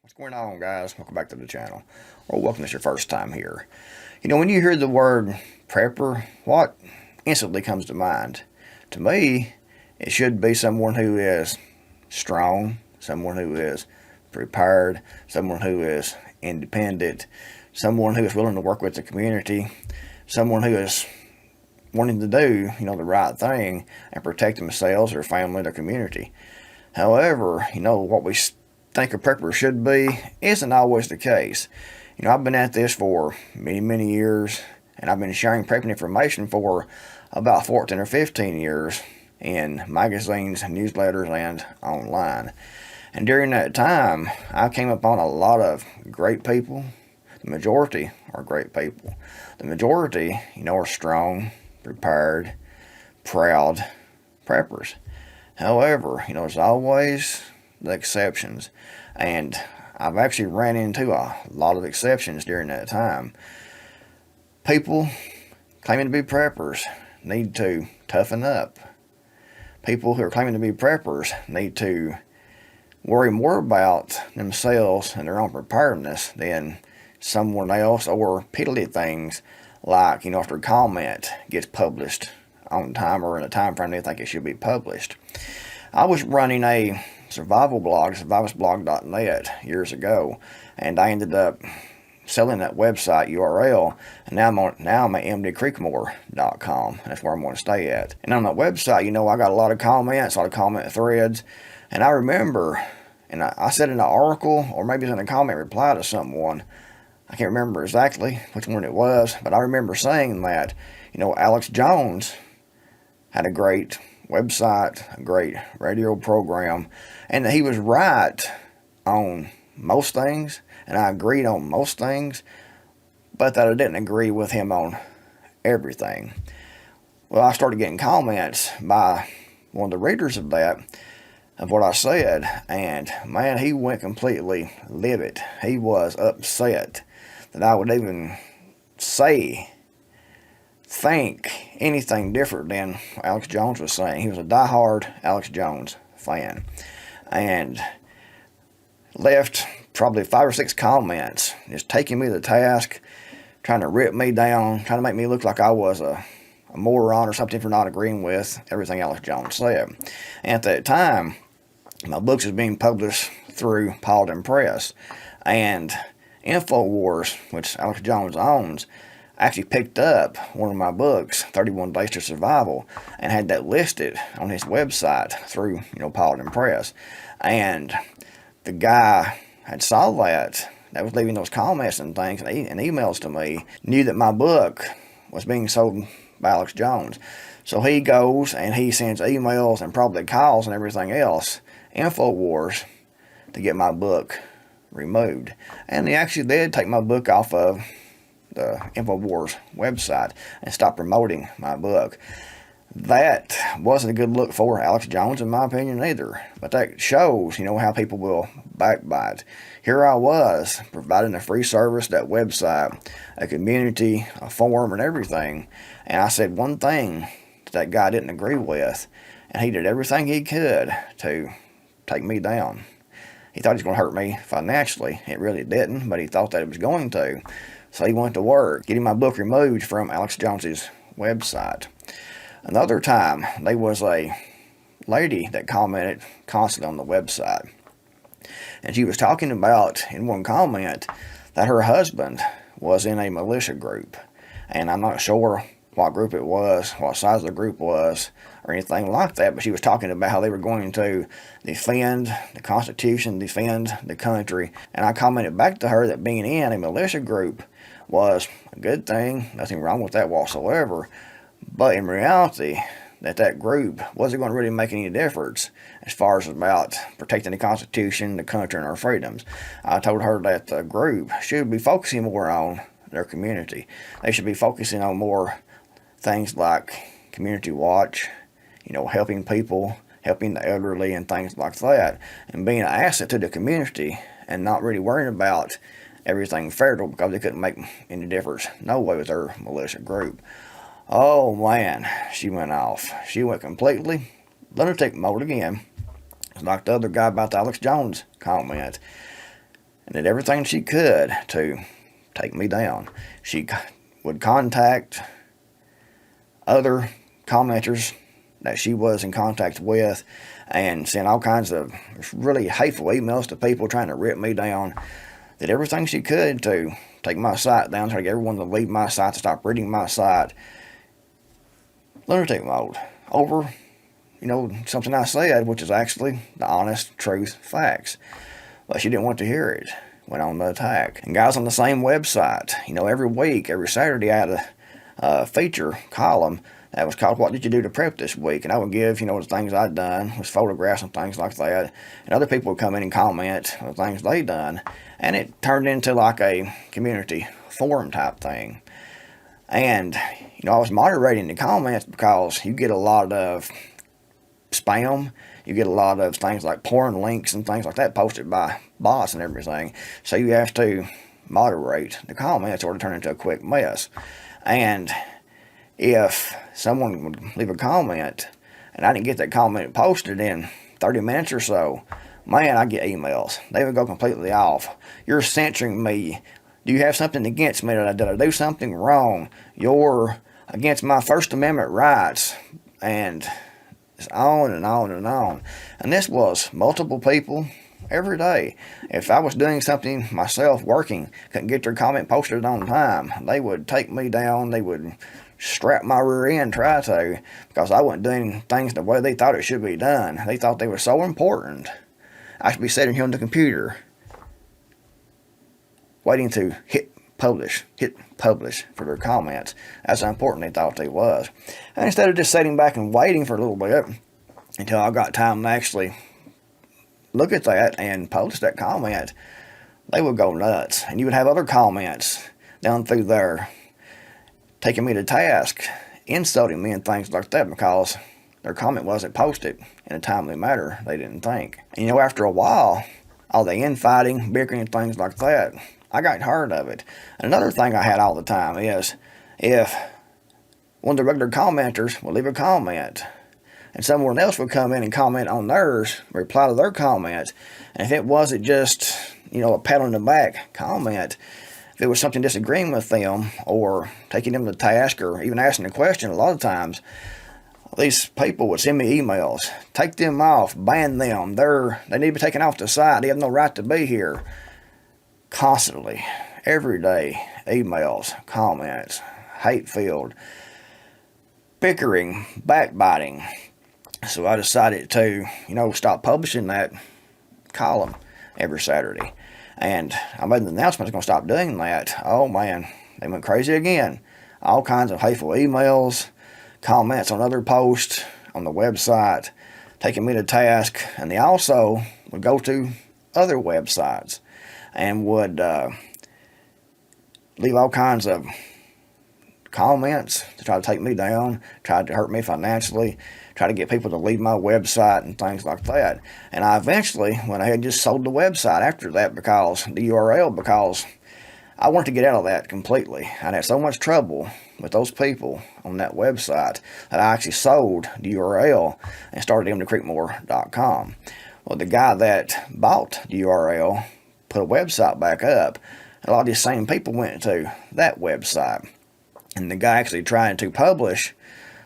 What's going on, guys? Welcome back to the channel. Or welcome if it's your first time here. You know, when you hear the word prepper, what instantly comes to mind? To me, it should be someone who is strong, someone who is prepared, someone who is independent, someone who is willing to work with the community, someone who is wanting to do, the right thing and protect themselves, their family, their community. However, what we think a prepper should be isn't always the case. I've been at this for many years, and I've been sharing prepping information for about 14 or 15 years in magazines, newsletters, and online. And during that time, I came upon a lot of great people. The majority are great people. The majority, are strong, prepared, proud preppers. However, there's always the exceptions, and I've actually ran into a lot of exceptions during that time. People claiming to be preppers need to toughen up. People who are claiming to be preppers need to worry more about themselves and their own preparedness than someone else, or piddly things like, if their comment gets published on time or in a time frame they think it should be published. I was running a survival blog, survivalblog.net, years ago, and I ended up selling that website URL, and now I'm at mdcreekmore.com. That's where I'm going to stay at. And on that website, I got a lot of comments, a lot of comment threads, and I remember, and I said in an article, or maybe it was in a comment reply to someone, I can't remember exactly which one it was, but I remember saying that, Alex Jones had a great website, a great radio program, and that he was right on most things, and I agreed on most things, but that I didn't agree with him on everything. Well, I started getting comments by one of the readers of that, of what I said, and man, he went completely livid. He was upset that I would even think anything different than Alex Jones was saying. He was a diehard Alex Jones fan, and left probably 5 or 6 comments just taking me to task, trying to rip me down, trying to make me look like I was a moron or something for not agreeing with everything Alex Jones said. And at that time, my books was being published through Paladin Press, and InfoWars, which Alex Jones owns, actually picked up one of my books, 31 Days to Survival, and had that listed on his website through, Paladin Press. And the guy had saw that was leaving those comments and things and emails to me, knew that my book was being sold by Alex Jones. So he goes and he sends emails and probably calls and everything else, InfoWars, to get my book removed. And they actually did take my book off of the InfoWars website and stop promoting my book. That wasn't a good look for Alex Jones, in my opinion, either. But that shows, how people will backbite. Here I was, providing a free service, that website, a community, a forum, and everything. And I said one thing that guy didn't agree with, and he did everything he could to take me down. He thought he was going to hurt me financially. It really didn't, but he thought that it was going to. So he went to work getting my book removed from Alex Jones's website. Another time, there was a lady that commented constantly on the website. And she was talking about, in one comment, that her husband was in a militia group. And I'm not sure what group it was, what size the group was, or anything like that, but she was talking about how they were going to defend the Constitution, defend the country. And I commented back to her that being in a militia group was a good thing, nothing wrong with that whatsoever, but in reality, that group wasn't going to really make any difference as far as about protecting the Constitution, the country, and our freedoms. I told her that the group should be focusing more on their community. They should be focusing on more things like community watch, helping people, helping the elderly and things like that, and being an asset to the community and not really worrying about everything federal, because they couldn't make any difference no way with their militia group. Oh man, she went off. She went completely lunatic mode again, like the other guy about the Alex Jones comment. and did everything she could to take me down. She would contact other commenters that she was in contact with and send all kinds of really hateful emails to people trying to rip me down. Did everything she could to take my site down, try to get everyone to leave my site, to stop reading my site. Lunatic mode. Over, something I said, which is actually the honest truth facts. But she didn't want to hear it. Went on the attack. And guys, on the same website, every week, every Saturday, I had a feature column that was called "What Did You Do to Prep This Week?" And I would give, the things I'd done, with photographs and things like that. And other people would come in and comment on the things they'd done. And it turned into like a community forum type thing. And, I was moderating the comments because you get a lot of spam. You get a lot of things like porn links and things like that posted by bots and everything. So you have to moderate the comments or to turn into a quick mess. And if someone would leave a comment and I didn't get that comment posted in 30 minutes or so, man, I get emails. They would go completely off. You're censoring me. Do you have something against me? Did I do something wrong? You're against my First Amendment rights. And it's on and on and on. And this was multiple people every day. If I was doing something myself, working, couldn't get their comment posted on time, they would take me down. They would strap my rear end, try to, because I wasn't doing things the way they thought it should be done. They thought they were so important. I should be sitting here on the computer waiting to hit publish for their comments. That's how important they thought they was. And instead of just sitting back and waiting for a little bit until I got time to actually look at that and publish that comment, they would go nuts. And you would have other comments down through there taking me to task, insulting me and things like that because their comment wasn't posted in a timely manner, they didn't think. And after a while, all the infighting, bickering, and things like that, I got tired of it. Another thing I had all the time is if one of the regular commenters would leave a comment and someone else would come in and comment on theirs, reply to their comments, and if it wasn't just, a pat on the back comment, if it was something disagreeing with them or taking them to task or even asking a question, a lot of times these people would send me emails, take them off, ban them, they need to be taken off the site, they have no right to be here. Constantly, every day, emails, comments, hate-filled, bickering, backbiting. So I decided to, stop publishing that column every Saturday. And I made an announcement I was going to stop doing that. Oh man, they went crazy again. All kinds of hateful emails, comments on other posts on the website, taking me to task. And they also would go to other websites and would leave all kinds of comments to try to take me down, tried to hurt me financially, try to get people to leave my website and things like that. And I eventually went ahead and just sold the website after that because the URL, because I wanted to get out of that completely. I had so much trouble with those people on that website that I actually sold the URL and started into Creekmore.com. Well, the guy that bought the URL put a website back up. A lot of these same people went to that website. And the guy actually tried to publish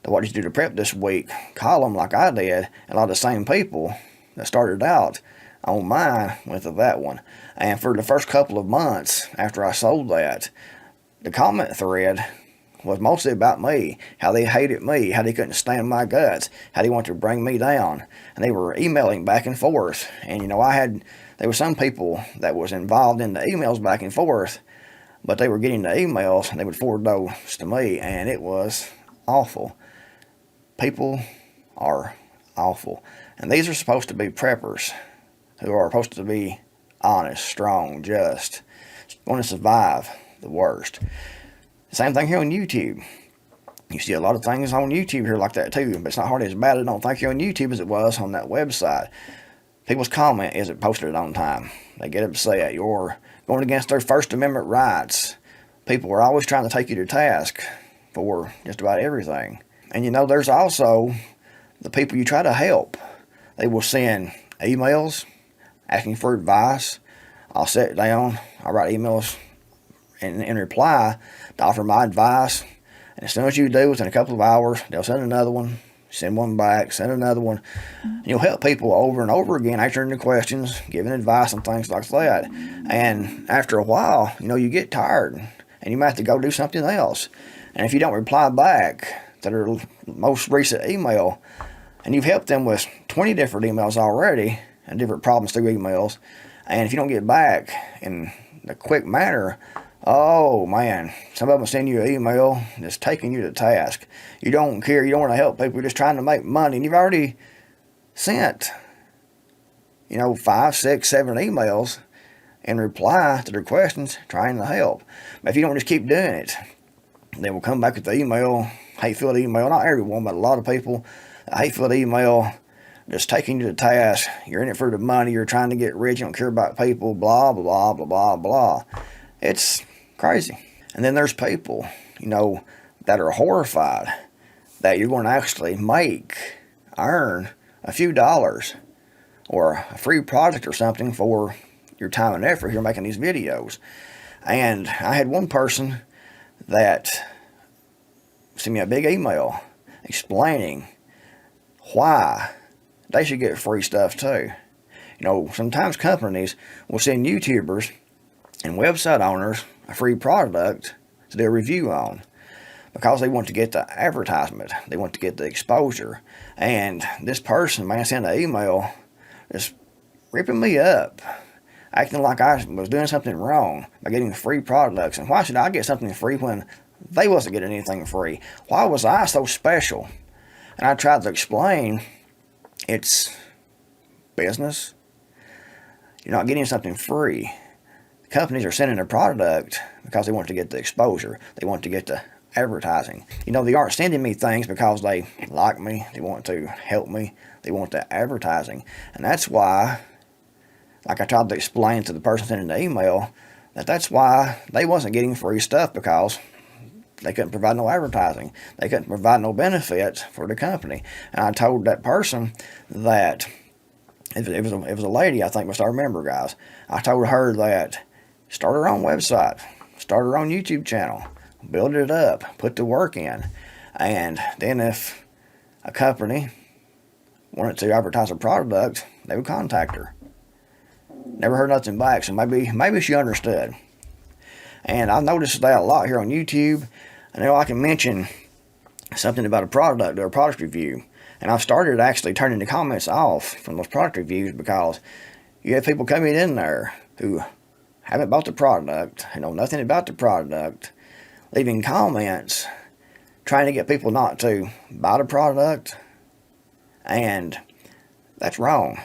the What Did You Do to Prep This Week column like I did. And a lot of the same people that started out on mine went to that one. And for the first couple of months after I sold that, the comment thread was mostly about me, how they hated me, how they couldn't stand my guts, how they wanted to bring me down. And they were emailing back and forth. And there were some people that was involved in the emails back and forth, but they were getting the emails and they would forward those to me, and it was awful. People are awful. And these are supposed to be preppers who are supposed to be honest, strong, just, want to survive the worst. Same thing here on YouTube. You see a lot of things on YouTube here like that too, but it's not hardly as bad, I don't think, here on YouTube as it was on that website. People's comment isn't posted on time. They get upset. You're going against their First Amendment rights. People are always trying to take you to task for just about everything. And there's also the people you try to help. They will send emails asking for advice I'll sit down, I'll write emails in reply to offer my advice. And as soon as you do, within a couple of hours, they'll send another one, send one back, send another one. And you'll help people over and over again, answering the questions, giving advice and things like that. And after a while, you get tired and you might have to go do something else. And if you don't reply back to their most recent email, and you've helped them with 20 different emails already and different problems through emails, and if you don't get back in a quick manner, oh man, some of them send you an email that's taking you to task. You don't care, you don't want to help people, you're just trying to make money, and you've already sent 5, 6, 7 emails in reply to their questions trying to help. But if you don't just keep doing it, they will come back with the email, hate-filled email, not everyone, but a lot of people, a hate-filled email just taking you to task. You're in it for the money, you're trying to get rich, you don't care about people, blah, blah, blah, blah, blah. It's crazy. And then there's people, that are horrified that you're going to actually earn a few dollars or a free project or something for your time and effort here making these videos. And I had one person that sent me a big email explaining why they should get free stuff too. Sometimes companies will send YouTubers and website owners a free product to do a review on because they want to get the advertisement, they want to get the exposure. And this person, man, sent an email just ripping me up, acting like I was doing something wrong by getting free products. And why should I get something free when they wasn't getting anything free? Why was I so special? And I tried to explain, it's business. You're not getting something free. Companies are sending a product because they want to get the exposure. They want to get the advertising. They aren't sending me things because they like me. They want to help me. They want the advertising. And that's why, like I tried to explain to the person sending the email, that's why they wasn't getting free stuff, because they couldn't provide no advertising. They couldn't provide no benefits for the company. And I told that person that, it was a lady, I think, if I remember, guys. I told her that start her own website, start her own YouTube channel, build it up, put the work in. And then if a company wanted to advertise a product, they would contact her. Never heard nothing back, so maybe she understood. And I've noticed that a lot here on YouTube. I can mention something about a product or a product review, and I've started actually turning the comments off from those product reviews because you have people coming in there who haven't bought the product, know nothing about the product, leaving comments trying to get people not to buy the product, and that's wrong.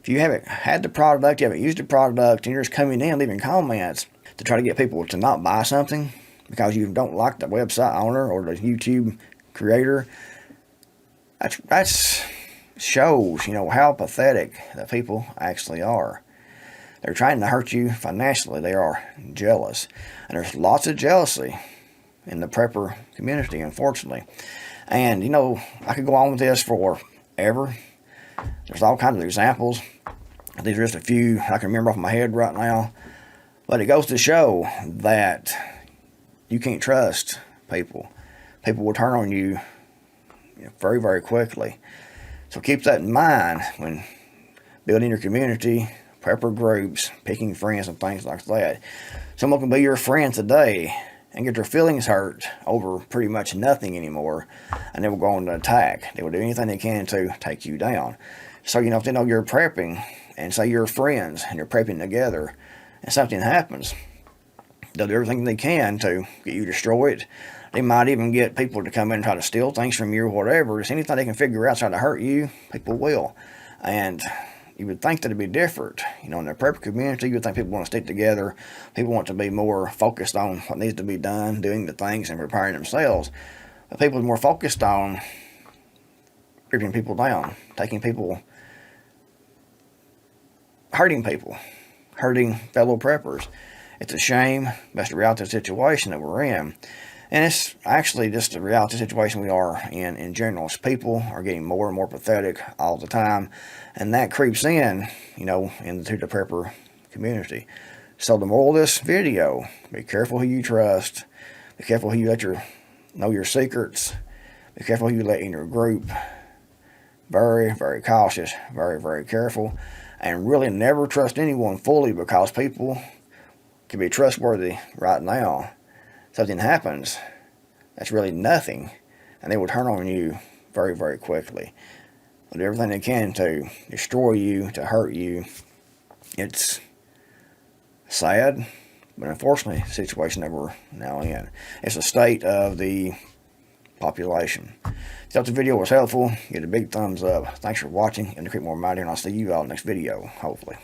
If you haven't had the product, you haven't used the product, and you're just coming in leaving comments to try to get people to not buy something because you don't like the website owner or the YouTube creator, that shows, how pathetic the people actually are. They're trying to hurt you financially. They are jealous. And there's lots of jealousy in the prepper community, unfortunately. And, I could go on with this forever. There's all kinds of examples. These are just a few I can remember off my head right now. But it goes to show that you can't trust people. People will turn on you very, very quickly. So keep that in mind when building your community, prepper groups, picking friends and things like that. Someone can be your friend today and get their feelings hurt over pretty much nothing anymore, and they will go on to attack. They will do anything they can to take you down. So, if they know you're prepping, and say you're friends, and you're prepping together, and something happens, they'll do everything they can to get you destroyed. They might even get people to come in and try to steal things from you or whatever. Just anything they can figure out trying to hurt you, people will. And you would think that it'd be different. In the prepper community, you would think people want to stick together. People want to be more focused on what needs to be done, doing the things and preparing themselves. But people are more focused on ripping people down, taking people, hurting people, hurting fellow preppers. It's a shame. That's the reality of the situation that we're in. And it's actually just the reality situation we are in general. People are getting more and more pathetic all the time. And that creeps in, into the prepper community. So the moral of this video, be careful who you trust. Be careful who you let know your secrets. Be careful who you let in your group. Very, very cautious. Very, very careful. And really never trust anyone fully, because people can be trustworthy right now. Something happens that's really nothing, and they will turn on you very, very quickly. They'll do everything they can to destroy you, to hurt you. It's sad, but unfortunately, the situation that we're now in. It's the state of the population. If the video was helpful, give it a big thumbs up. Thanks for watching, and the Creekmore Mighty, and I'll see you all next video, hopefully.